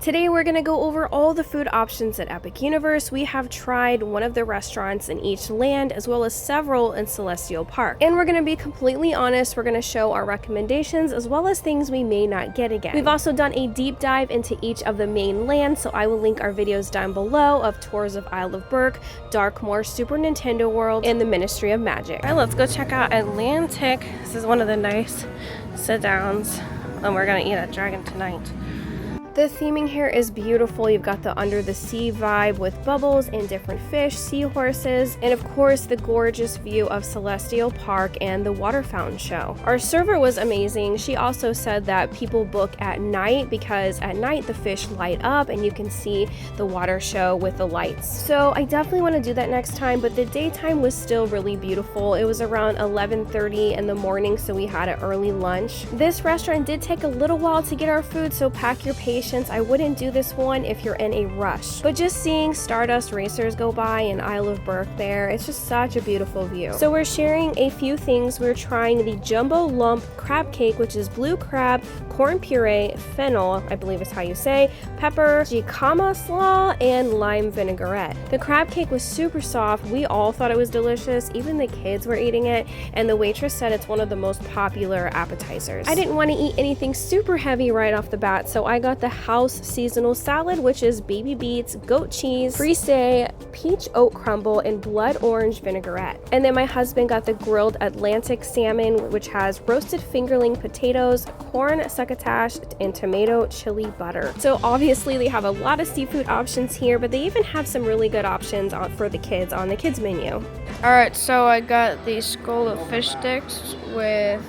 Today we're gonna go over all the food options at Epic Universe. We have tried one of the restaurants in each land as well as several in Celestial Park. And we're gonna be completely honest, we're gonna show our recommendations as well as things we may not get again. We've also done a deep dive into each of the main lands, so I will link our videos down below of tours of Isle of Berk, Darkmore, Super Nintendo World, and the Ministry of Magic. All right, let's go check out Atlantic. This is one of the nice sit-downs, and we're gonna eat at Dragon tonight. The theming here is beautiful. You've got the under the sea vibe with bubbles and different fish, seahorses, and of course the gorgeous view of Celestial Park and the water fountain show. Our server was amazing. She also said that people book at night because at night the fish light up and you can see the water show with the lights. So I definitely want to do that next time, but the daytime was still really beautiful. It was around 11:30 in the morning, so we had an early lunch. This restaurant did take a little while to get our food, so pack your patience. I wouldn't do this one if you're in a rush. But just seeing Stardust racers go by and Isle of Berk there, it's just such a beautiful view. So we're sharing a few things. We're trying the Jumbo Lump Crab Cake, which is blue crab, corn puree, fennel, I believe is how you say, pepper, jicama slaw, and lime vinaigrette. The crab cake was super soft. We all thought it was delicious. Even the kids were eating it, and the waitress said it's one of the most popular appetizers. I didn't want to eat anything super heavy right off the bat, so I got the house seasonal salad, which is baby beets, goat cheese, frise, peach oat crumble, and blood orange vinaigrette. And then my husband got the grilled Atlantic salmon, which has roasted fingerling potatoes, corn succotash, and tomato chili butter. So obviously they have a lot of seafood options here, but they even have some really good options for the kids on the kids menu. Alright, so I got the skull of fish sticks with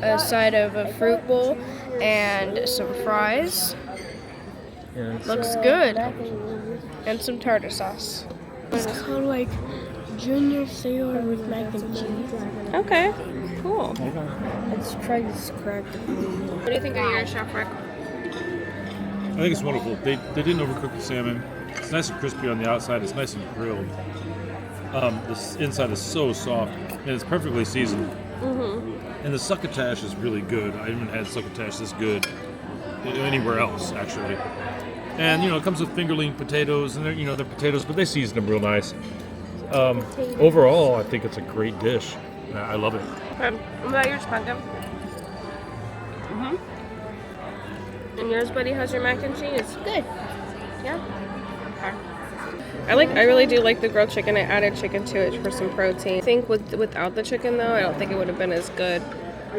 a side of a fruit bowl and some fries. Looks good. And some tartar sauce. It's called like Junior Sailor with mac and cheese. Okay, cool. Let's try this cracked. What do you think of your Chef Rick? I think it's wonderful. They didn't overcook the salmon. It's nice and crispy on the outside. It's nice and grilled. The inside is so soft, and it's perfectly seasoned. And the succotash is really good. I haven't had succotash this good anywhere else, actually. And it comes with fingerling potatoes, and they're potatoes, but they season them real nice. Overall, I think it's a great dish. I love it. What about yours, Pumpkin? And yours, buddy, how's your mac and cheese? Good. Yeah? Okay. I really do like the grilled chicken. I added chicken to it for some protein. I think without the chicken, though, I don't think it would have been as good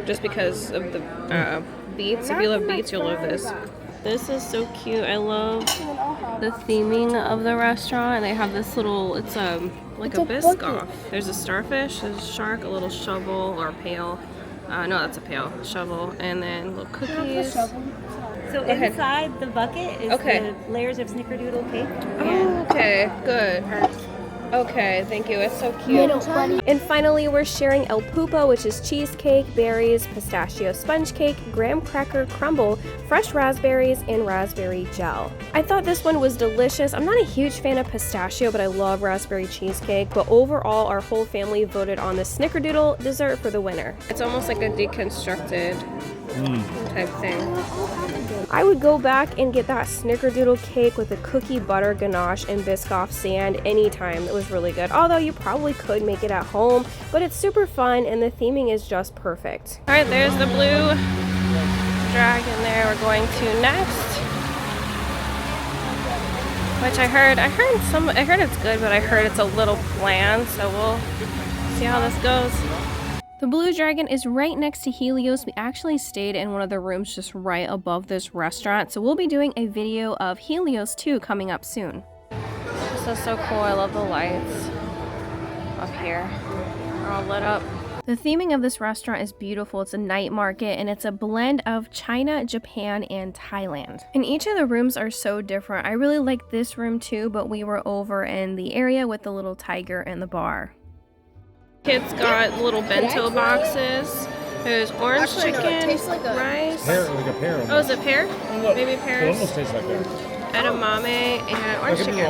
just because of the beets. If you love beets, you'll love this. This is so cute. I love the theming of the restaurant. They have this little, it's like a biscoff. There's a starfish, there's a shark, a little shovel or pail. No, that's a pail, shovel, and then little cookies. So inside the bucket is the layers of snickerdoodle cake. Oh, okay, good. Okay, thank you. It's so cute. And finally, we're sharing El Pupo, which is cheesecake, berries, pistachio sponge cake, graham cracker crumble, fresh raspberries, and raspberry gel. I thought this one was delicious. I'm not a huge fan of pistachio, but I love raspberry cheesecake. But overall, our whole family voted on the snickerdoodle dessert for the winner. It's almost like a deconstructed type thing. I would go back and get that snickerdoodle cake with a cookie butter ganache and Biscoff sand anytime. It was really good. Although you probably could make it at home, but it's super fun and the theming is just perfect. All right, there's the blue dragon there we're going to next. Which I heard it's good, but I heard it's a little bland, so we'll see how this goes. The Blue Dragon is right next to Helios. We actually stayed in one of the rooms just right above this restaurant, so we'll be doing a video of Helios 2 coming up soon. This is so cool. I love the lights up here. They're all lit up. The theming of this restaurant is beautiful. It's a night market, and it's a blend of China, Japan, and Thailand. And each of the rooms are so different. I really like this room too, but we were over in the area with the little tiger and the bar. Kids got little bento boxes. There's orange chicken, rice. Like a pear. Oh, is it pear? Maybe pears. It almost tastes like that. Edamame and orange chicken.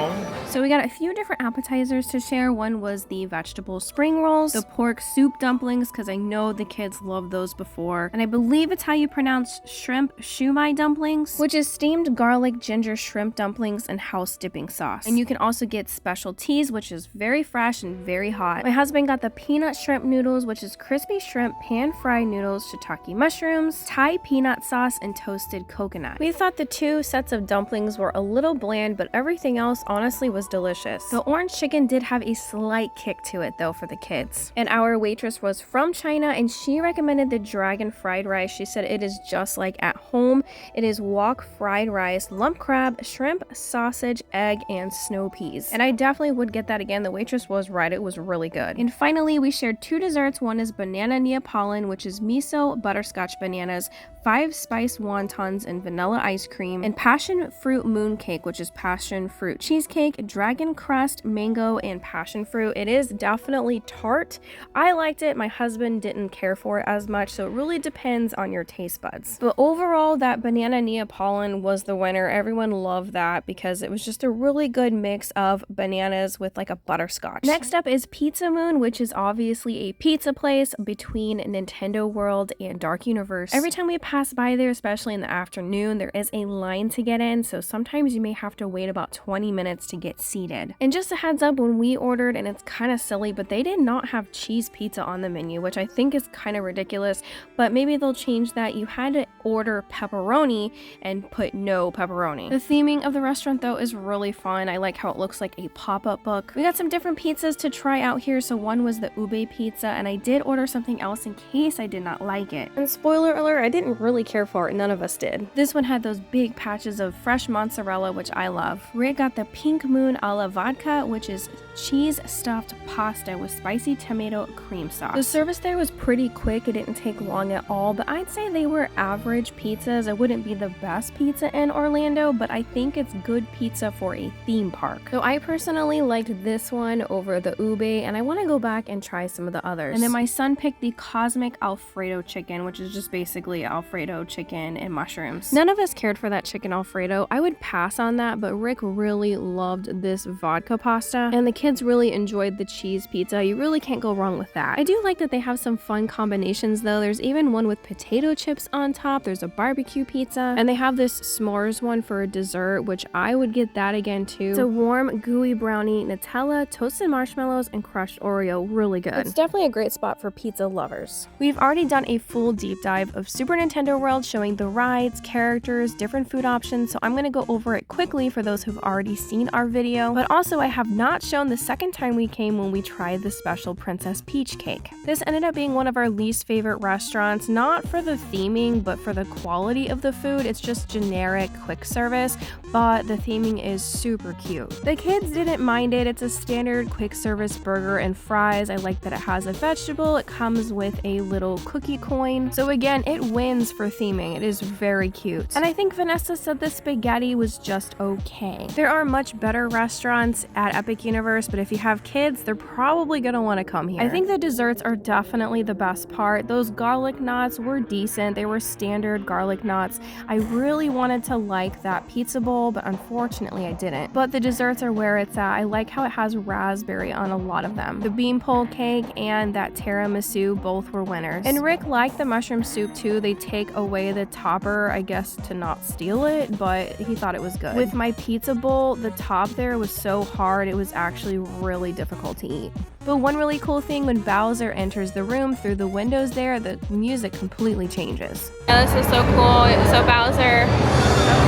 So we got a few different appetizers to share. One was the vegetable spring rolls, the pork soup dumplings, because I know the kids loved those before, and I believe it's how you pronounce shrimp shumai dumplings, which is steamed garlic ginger shrimp dumplings and house dipping sauce. And you can also get special teas, which is very fresh and very hot. My husband got the peanut shrimp noodles, which is crispy shrimp, pan-fried noodles, shiitake mushrooms, Thai peanut sauce, and toasted coconut. We thought the 2 sets of dumplings were a little bland, but everything else honestly was delicious. The orange chicken did have a slight kick to it though for the kids. And our waitress was from China, and she recommended the dragon fried rice. She said it is just like at home. It is wok fried rice, lump crab, shrimp, sausage, egg, and snow peas. And I definitely would get that again. The waitress was right, it was really good. And finally, we shared 2 desserts. One is banana Neapolitan, which is miso butterscotch bananas, 5 spiced wontons, and vanilla ice cream, and passion fruit moon cake, which is passion fruit cheesecake, dragon crust, mango, and passion fruit. It is definitely tart. I liked it. My husband didn't care for it as much, so it really depends on your taste buds. But overall, that banana Neapolitan was the winner. Everyone loved that because it was just a really good mix of bananas with like a butterscotch. Next up is Pizza Moon, which is obviously a pizza place between Nintendo World and Dark Universe. Every time we pass by there, especially in the afternoon, there is a line to get in, so sometimes you may have to wait about 20 minutes to get seated. And just a heads up, when we ordered, and it's kind of silly, but they did not have cheese pizza on the menu, which I think is kind of ridiculous, but maybe they'll change that. You had to order pepperoni and put no pepperoni. The theming of the restaurant though is really fun. I like how it looks like a pop-up book. We got some different pizzas to try out here. So one was the ube pizza, and I did order something else in case I did not like it. And spoiler alert, I didn't really care for it. None of us did. This one had those big patches of fresh mozzarella, which I love. Rick got the Pink Moon a la vodka, which is cheese stuffed pasta with spicy tomato cream sauce. The service there was pretty quick. It didn't take long at all, but I'd say they were average pizzas. It wouldn't be the best pizza in Orlando, but I think it's good pizza for a theme park. So I personally liked this one over the ube, and I want to go back and try some of the others. And then my son picked the Cosmic Alfredo chicken, which is just basically Alfredo chicken and mushrooms. None of us cared for that chicken Alfredo. I would pass on that, but Rick really loved this vodka pasta, and the kids really enjoyed the cheese pizza. You really can't go wrong with that. I do like that they have some fun combinations though. There's even one with potato chips on top. There's a barbecue pizza, and they have this s'mores one for a dessert, which I would get that again too. It's a warm, gooey brownie, Nutella, toasted marshmallows, and crushed Oreo. Really good. It's definitely a great spot for pizza lovers. We've already done a full deep dive of Super Nintendo World, showing the rides, characters, different food options, so I'm going to go over it quickly for those who've already seen our video. But also, I have not shown the second time we came when we tried the special Princess Peach cake. This ended up being one of our least favorite restaurants, not for the theming, but for the quality of the food. It's just generic quick service, but the theming is super cute. The kids didn't mind it. It's a standard quick service burger and fries. I like that it has a vegetable. It comes with a little cookie coin. So again, it wins for theming. It is very cute. And I think Vanessa said the spaghetti was just okay. There are much better restaurants at Epic Universe, but if you have kids, they're probably gonna want to come here. I think the desserts are definitely the best part. Those garlic knots were decent. They were standard garlic knots. I really wanted to like that pizza bowl, but unfortunately I didn't. But the desserts are where it's at. I like how it has raspberry on a lot of them. The beanpole cake and that tiramisu both were winners. And Rick liked the mushroom soup too. They take away the topper, I guess, to not steal it, but he thought it was good. With my pizza bowl, the top there was so hard, it was actually really difficult to eat. But one really cool thing, when Bowser enters the room through the windows there, the music completely changes. Yeah, this is so cool. So Bowser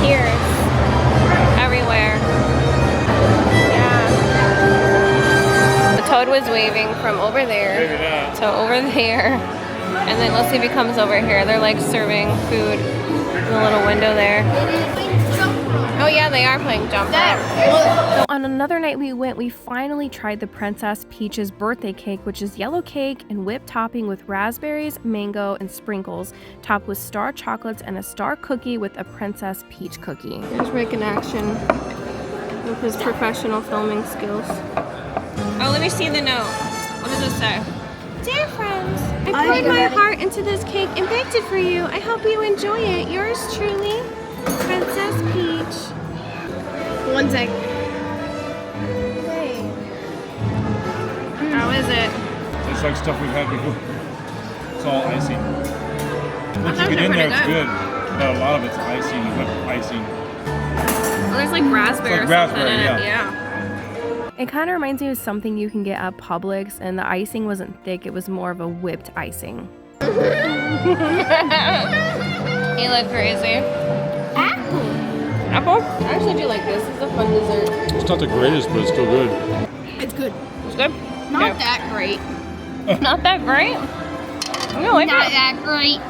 appears everywhere. Yeah. The Toad was waving from over there to over there. And then let's see if he comes over here. They're like serving food in the little window there. Oh yeah, they are playing jump rope. So on another night we finally tried the Princess Peach's birthday cake, which is yellow cake and whipped topping with raspberries, mango, and sprinkles, topped with star chocolates and a star cookie with a Princess Peach cookie. Here's Rick in action with his professional filming skills. Oh, let me see the note. What does it say? Dear friends, I poured my heart into this cake and baked it for you. I hope you enjoy it. Yours truly, Princess Peach. One sec. tastes like stuff we've had before. It's all icing. Once you get in there, it's good. But a lot of it's icing, whipped icing. Well, there's like raspberry It's like raspberry, yeah. It kind of reminds me of something you can get at Publix, and the icing wasn't thick, it was more of a whipped icing. You look crazy. Apple? I actually do like this. It's a fun dessert. It's not the greatest, but it's still good. It's good. It's good? Not that great. Not that great? I'm gonna like Not it. that great.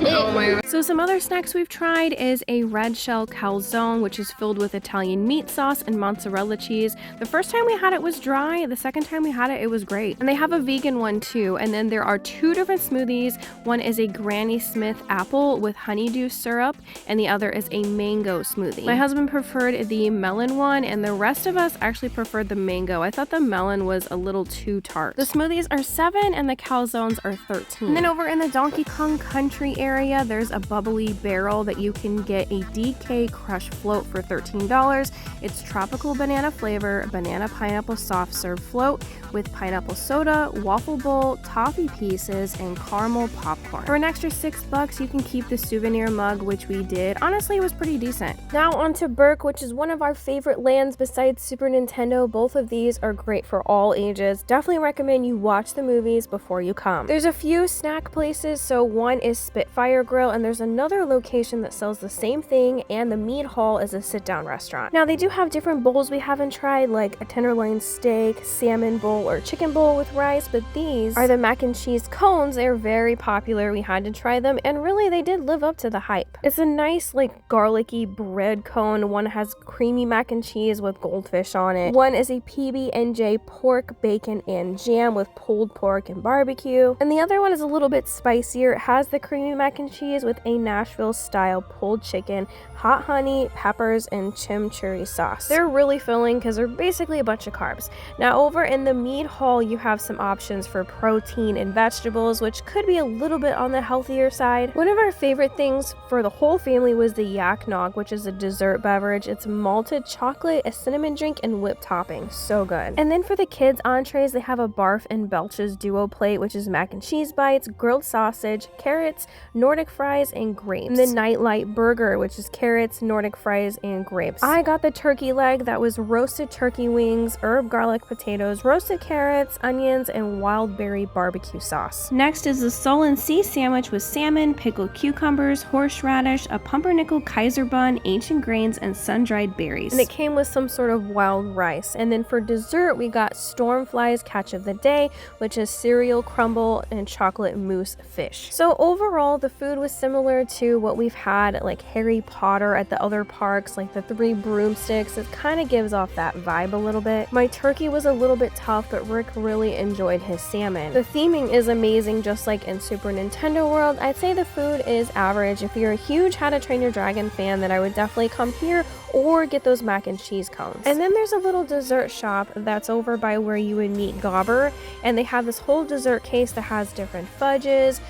Oh my god. So some other snacks we've tried is a red shell calzone, which is filled with Italian meat sauce and mozzarella cheese. The first time we had it was dry. The second time we had it, it was great. And they have a vegan one too. And then there are two different smoothies. One is a Granny Smith apple with honeydew syrup, and the other is a mango smoothie. My husband preferred the melon one, and the rest of us actually preferred the mango. I thought the melon was a little too tart. The smoothies are $7 and the calzones are $13. And then over in the Donkey Kong Country area, there's a bubbly barrel that you can get a DK Crush float for $13. It's tropical banana flavor, banana pineapple soft serve float with pineapple soda, waffle bowl, toffee pieces, and caramel popcorn. For an extra $6, you can keep the souvenir mug, which we did. Honestly, it was pretty decent. Now on to Berk, which is one of our favorite lands besides Super Nintendo. Both of these are great for all ages. Definitely recommend you watch the movies before you come. There's a few snack places, so one is Spitfire Grill, and there's another location that sells the same thing, and the meat hall is a sit-down restaurant. Now they do have different bowls we haven't tried, like a tenderloin steak, salmon bowl, or chicken bowl with rice, but these are the mac and cheese cones. They're very popular. We had to try them, and really they did live up to the hype. It's a nice like garlicky bread cone. One has creamy mac and cheese with goldfish on it. One is a PB&J pork, bacon, and jam with pulled pork and barbecue, and the other one is a little bit spicier. It has the creamy mac and cheese with a Nashville style pulled chicken, hot honey, peppers, and chimichurri sauce. They're really filling because they're basically a bunch of carbs. Now over in the meat hall, you have some options for protein and vegetables, which could be a little bit on the healthier side. One of our favorite things for the whole family was the yak nog, which is a dessert beverage. It's malted chocolate, a cinnamon drink, and whipped topping. So good. And then for the kids' entrees, they have a Barf and Belch's duo plate, which is mac and cheese bites, grilled sausage, carrots, Nordic fries, and grapes. And the Nightlight burger, which is carrots, Nordic fries, and grapes. I got the turkey leg that was roasted turkey wings, herb garlic potatoes, roasted carrots, onions, and wild berry barbecue sauce. Next is the Sullen Sea sandwich with salmon, pickled cucumbers, horseradish, a pumpernickel Kaiser bun, ancient grains, and sun-dried berries. And it came with some sort of wild rice. And then for dessert, we got Stormfly's catch of the day, which is cereal crumble and chocolate mousse fish. So overall, the food was similar to what we've had like Harry Potter at the other parks, like the 3 broomsticks. It kind of gives off that vibe a little bit. My turkey was a little bit tough, but Rick really enjoyed his salmon. The theming is amazing, just like in Super Nintendo World. I'd say the food is average. If you're a huge How to Train Your Dragon fan, then I would definitely come here or get those mac and cheese cones. And then there's a little dessert shop that's over by where you would meet Gobber, and they have this whole dessert case that has different fudges,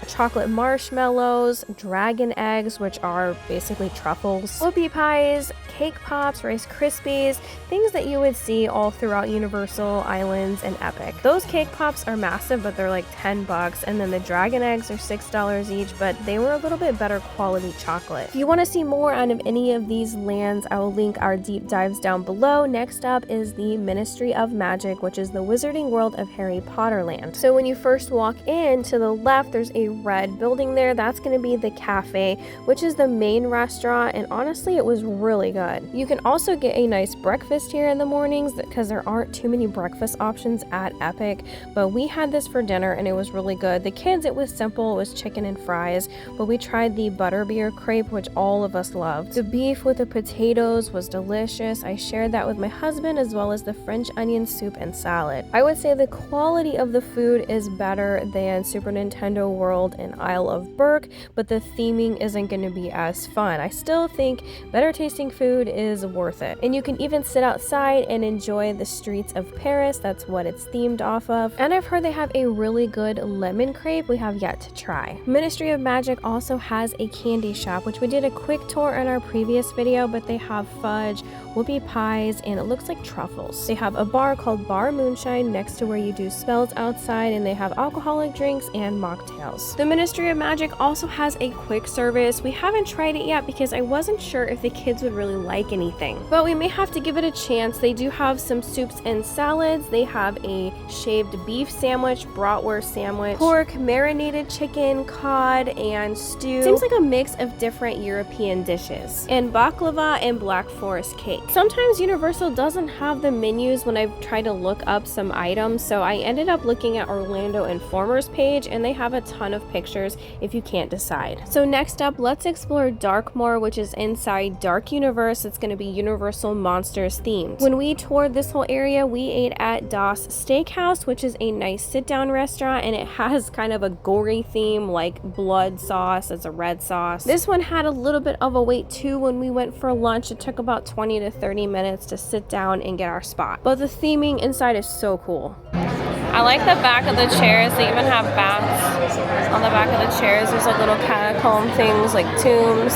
chocolate marshmallows, dragon eggs, which are basically truffles, whoopie pies, cake pops, Rice Krispies, things that you would see all throughout Universal Islands and Epic. Those cake pops are massive, but they're like $10, and then the dragon eggs are $6 each, but they were a little bit better quality chocolate. If you want to see more out of any of these lands, I will link our deep dives down below. Next up is the Ministry of Magic, which is the Wizarding World of Harry Potter land. So when you first walk in, to the left, there's a red building there. That's going to be the cafe, which is the main restaurant, and honestly, it was really good. You can also get a nice breakfast here in the mornings because there aren't too many breakfast options at Epic, but we had this for dinner and it was really good. The kids, it was simple. It was chicken and fries, but we tried the butterbeer crepe, which all of us loved. The beef with the potatoes was delicious. I shared that with my husband, as well as the French onion soup and salad. I would say the quality of the food is better than Super Nintendo World and Isle of Berk, but the theming isn't going to be as fun. I still think better tasting food is worth it. And you can even sit outside and enjoy the streets of Paris. That's what it's themed off of. And I've heard they have a really good lemon crepe. We have yet to try. Ministry of Magic also has a candy shop, which we did a quick tour in our previous video, but they have fudge, whoopie pies, and it looks like truffles. They have a bar called Bar Moonshine next to where you do spells outside, and they have alcoholic drinks and mocktails. The Ministry of Magic also has a quick service. We haven't tried it yet because I wasn't sure if the kids would really like anything, but we may have to give it a chance. They do have some soups and salads. They have a shaved beef sandwich, bratwurst sandwich, pork, marinated chicken, cod, and stew. Seems like a mix of different European dishes, and baklava and Black Forest cake. Sometimes Universal doesn't have the menus when I've tried to look up some items, so I ended up looking at Orlando Informer's page, and they have a ton of pictures if you can't decide. So next up, let's explore Darkmore, which is inside Dark Universe. It's going to be Universal Monsters themed. When we toured this whole area, we ate at Das Steakhouse, which is a nice sit-down restaurant, and it has kind of a gory theme, like blood sauce. It's a red sauce. This one had a little bit of a wait too when we went for lunch. It took about 20 to 30 minutes to sit down and get our spot, but the theming inside is so cool. I like the back of the chairs. They even have bats on the back of the chairs. There's like little catacomb things, like tombs.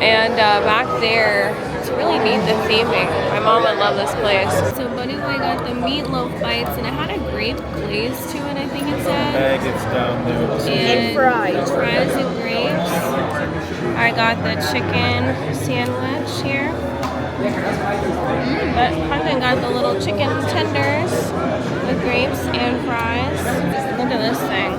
And back there, it's really neat, the theming. My mom would love this place. So Buddy Boy got the meatloaf bites, and it had a grape glaze to it, I think it said. Maggots down there. And fries. Fries and grapes. I got the chicken sandwich here. But Hunting got the little chicken tenders with grapes and fries. Look at this thing.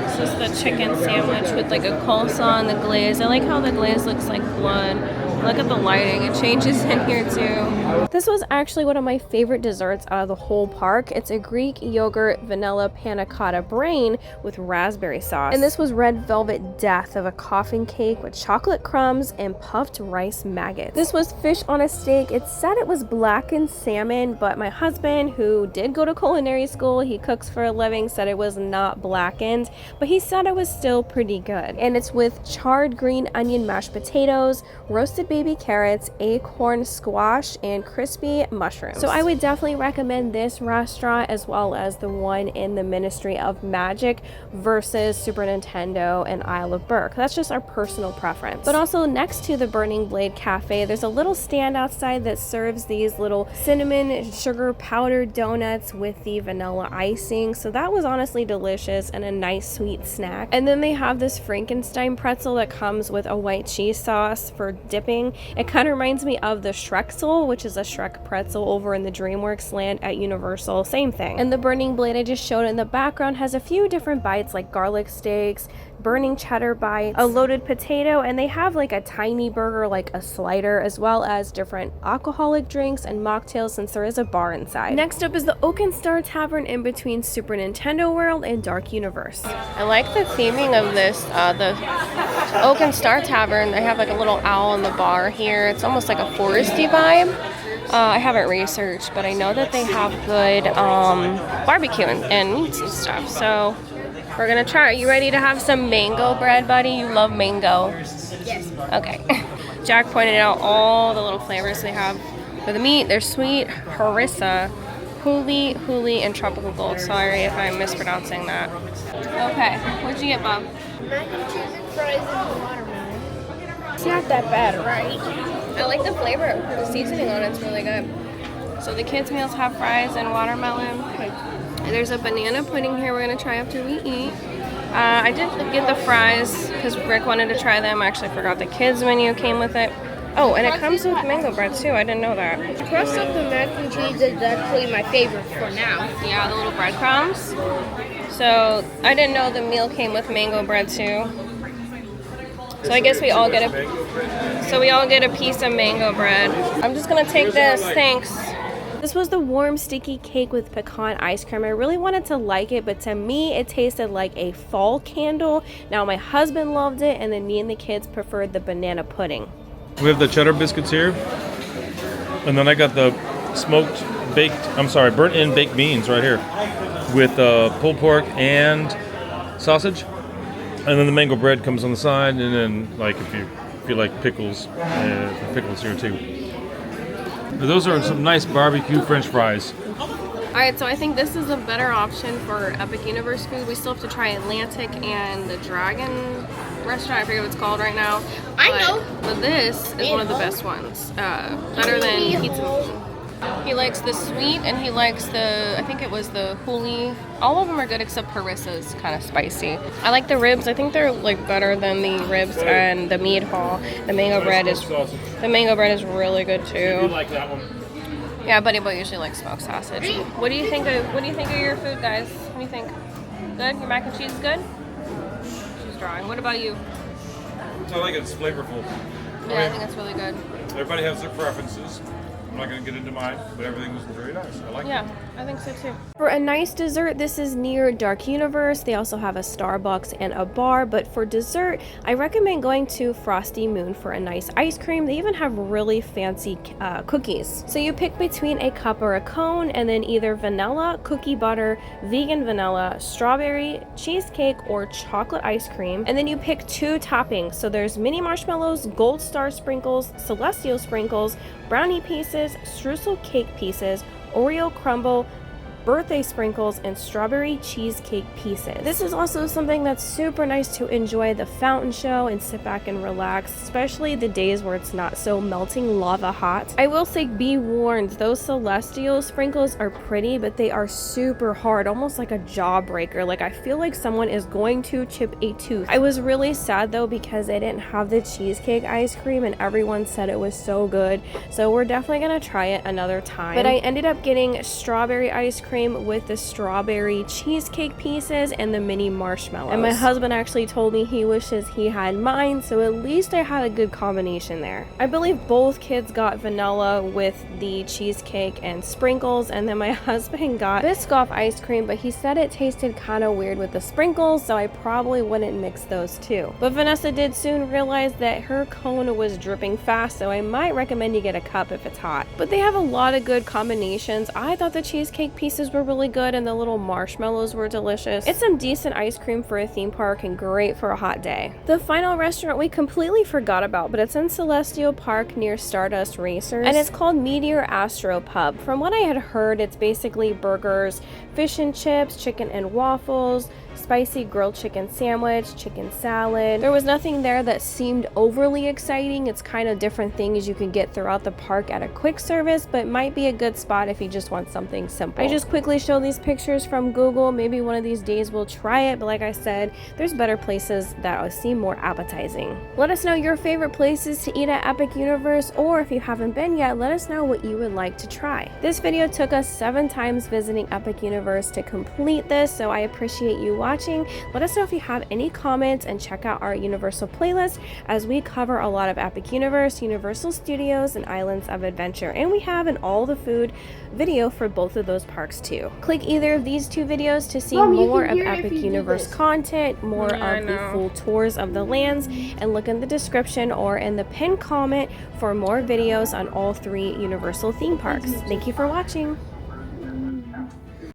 This is the chicken sandwich with like a coleslaw and the glaze. I like how the glaze looks like blood. Look at the lighting, it changes in here too. This was actually one of my favorite desserts out of the whole park. It's a Greek yogurt vanilla panna cotta brain with raspberry sauce. And this was red velvet death of a coffin cake with chocolate crumbs and puffed rice maggots. This was fish on a steak. It said it was blackened salmon, but my husband, who did go to culinary school, he cooks for a living, said it was not blackened, but he said it was still pretty good. And it's with charred green onion mashed potatoes, roasted baby carrots, acorn squash, and crispy mushrooms. So I would definitely recommend this restaurant as well as the one in the Ministry of Magic versus Super Nintendo and Isle of Berk. That's just our personal preference. But also next to the Burning Blade Cafe, there's a little stand outside that serves these little cinnamon sugar powdered donuts with the vanilla icing. So that was honestly delicious and a nice sweet snack. And then they have this Frankenstein pretzel that comes with a white cheese sauce for dipping. It kind of reminds me of the Shrekzel, which is a Shrek pretzel over in the DreamWorks land at Universal. Same thing. And the Burning Blade I just showed in the background has a few different bites like garlic steaks, burning cheddar bites, a loaded potato, and they have like a tiny burger, like a slider, as well as different alcoholic drinks and mocktails since there is a bar inside. Next up is the Oak and Star Tavern in between Super Nintendo World and Dark Universe. I like the theming of this, the Oak and Star Tavern. They have like a little owl in the bar here. It's almost like a foresty vibe. I haven't researched, but I know that they have good barbecue and meats and stuff. So we're gonna try. Are you ready to have some mango bread, buddy? You love mango. Yes. Okay. Jack pointed out all the little flavors they have for the meat. They're sweet, harissa, huli, and tropical gold. Sorry if I'm mispronouncing that. Okay. What'd you get, Bob? Mac and cheese and fries and watermelon. It's not that bad, right? I like the flavor. The seasoning on it's really good. So the kids' meals have fries and watermelon. There's a banana pudding here we're going to try after we eat. I did get the fries because Rick wanted to try them. I actually forgot the kids' menu came with it. Oh, and it comes with mango bread too. I didn't know that. The crust of the mac and cheese is actually my favorite for now. Yeah, the little breadcrumbs. So I didn't know the meal came with mango bread too. So I guess we all get a piece of mango bread. I'm just gonna take this, thanks. This was the warm sticky cake with pecan ice cream. I really wanted to like it, but to me it tasted like a fall candle. Now my husband loved it, and then me and the kids preferred the banana pudding. We have the cheddar biscuits here, and then I got the burnt-in baked beans right here with pulled pork and sausage, and then the mango bread comes on the side, and then like if you like pickles, pickles here too. But those are some nice barbecue French fries. Alright, so I think this is a better option for Epic Universe food. We still have to try Atlantic and the Dragon restaurant. I forget what it's called right now. But this is one of the best ones. Better than Pizza Moon. He likes the sweet and he likes the, I think it was the huli. All of them are good except Harissa's kind of spicy. I like the ribs. I think they're like better than the ribs and the meat ball. The mango bread is really good too. You like that one? Yeah, Buddy Boy usually likes smoked sausage. What do you think of your food, guys? What do you think? Good? Your mac and cheese is good? She's drawing. What about you? I like it. It's flavorful. Yeah, I think it's really good. Everybody has their preferences. I'm not going to get into mine, but everything was very nice. I like it. Yeah, I think so too. For a nice dessert, this is near Dark Universe. They also have a Starbucks and a bar, but for dessert, I recommend going to Frosty Moon for a nice ice cream. They even have really fancy cookies. So you pick between a cup or a cone, and then either vanilla, cookie butter, vegan vanilla, strawberry, cheesecake, or chocolate ice cream. And then you pick 2 toppings. So there's mini marshmallows, gold star sprinkles, celestial sprinkles, brownie pieces, streusel cake pieces, Oreo crumble, birthday sprinkles, and strawberry cheesecake pieces. This is also something that's super nice to enjoy the fountain show and sit back and relax, especially the days where it's not so melting lava hot. I will say, be warned, those celestial sprinkles are pretty, but they are super hard, almost like a jawbreaker. Like, I feel like someone is going to chip a tooth. I was really sad though because I didn't have the cheesecake ice cream and everyone said it was so good, so we're definitely gonna try it another time. But I ended up getting strawberry ice cream with the strawberry cheesecake pieces and the mini marshmallows. And my husband actually told me he wishes he had mine, so at least I had a good combination there. I believe both kids got vanilla with the cheesecake and sprinkles, and then my husband got Biscoff ice cream, but he said it tasted kind of weird with the sprinkles, so I probably wouldn't mix those two. But Vanessa did soon realize that her cone was dripping fast, so I might recommend you get a cup if it's hot. But they have a lot of good combinations. I thought the cheesecake pieces were really good and the little marshmallows were delicious. It's some decent ice cream for a theme park and great for a hot day. The final restaurant we completely forgot about, but it's in Celestial Park near Stardust Racers, and it's called Meteor Astro Pub. From what I had heard, it's basically burgers, fish and chips, chicken and waffles, spicy grilled chicken sandwich, chicken salad. There was nothing there that seemed overly exciting. It's kind of different things you can get throughout the park at a quick service, but might be a good spot if you just want something simple. I just quickly show these pictures from Google. Maybe one of these days we'll try it, but like I said, there's better places that seem more appetizing. Let us know your favorite places to eat at Epic Universe, or if you haven't been yet, let us know what you would like to try. This video took us 7 times visiting Epic Universe to complete this, so I appreciate you watching. Let us know if you have any comments, and check out our Universal playlist as we cover a lot of Epic Universe, Universal Studios, and Islands of Adventure, and we have an all the food video for both of those parks too. Click either of these 2 videos to see more of Epic Universe content, more of the full tours of the lands, and look in the description or in the pinned comment for more videos on all 3 Universal theme parks. Thank you for watching.